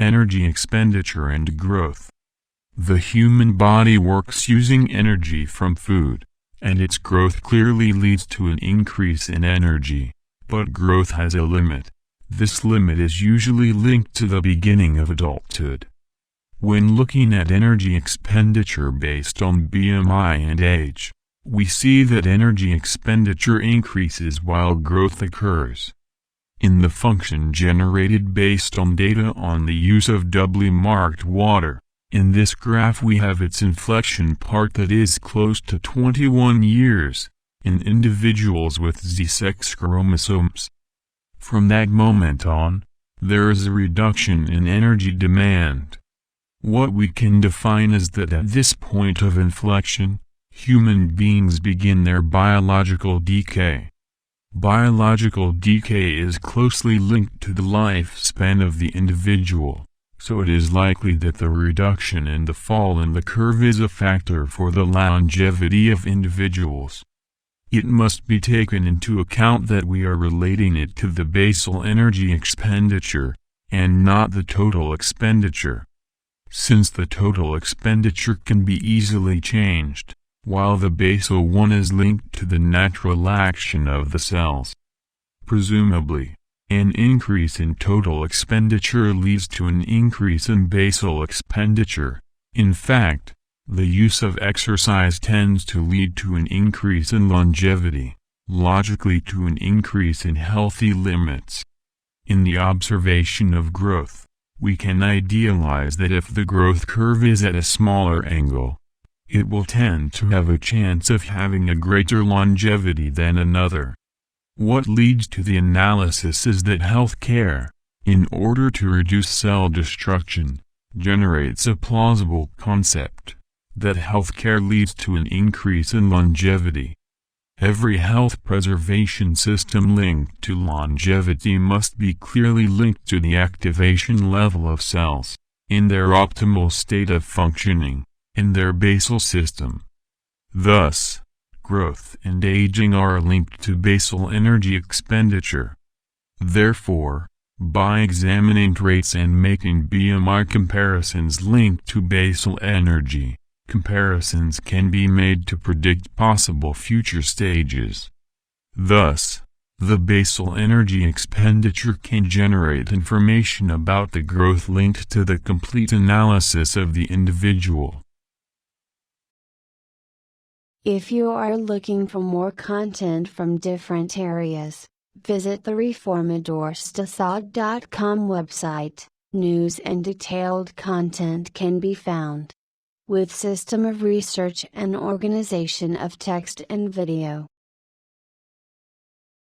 energy expenditure and growth. The human body works using energy from food, and its growth clearly leads to an increase in energy, but growth has a limit. This limit is usually linked to the beginning of adulthood. When looking at energy expenditure based on BMI and age, we see that energy expenditure increases while growth occurs. In the function generated based on data on the use of doubly marked water, in this graph we have its inflection part that is close to 21 years, in individuals with Z-sex chromosomes. From that moment on, there is a reduction in energy demand. What we can define is that at this point of inflection, human beings begin their biological decay. Biological decay is closely linked to the lifespan of the individual, so it is likely that the reduction in the fall in the curve is a factor for the longevity of individuals. It must be taken into account that we are relating it to the basal energy expenditure, and not the total expenditure. Since the total expenditure can be easily changed, while the basal one is linked to the natural action of the cells. Presumably, an increase in total expenditure leads to an increase in basal expenditure. In fact, the use of exercise tends to lead to an increase in longevity, logically to an increase in healthy limits. In the observation of growth, we can idealize that if the growth curve is at a smaller angle, it will tend to have a chance of having a greater longevity than another. What leads to the analysis is that healthcare, in order to reduce cell destruction, generates a plausible concept that healthcare leads to an increase in longevity. Every health preservation system linked to longevity must be clearly linked to the activation level of cells, in their optimal state of functioning, in their basal system. Thus, growth and aging are linked to basal energy expenditure. Therefore, by examining traits and making BMI comparisons linked to basal energy, comparisons can be made to predict possible future stages. Thus, the basal energy expenditure can generate information about the growth linked to the complete analysis of the individual. If you are looking for more content from different areas, visit the reformadorstacad.com website. News and detailed content can be found with system of research and organization of text and video.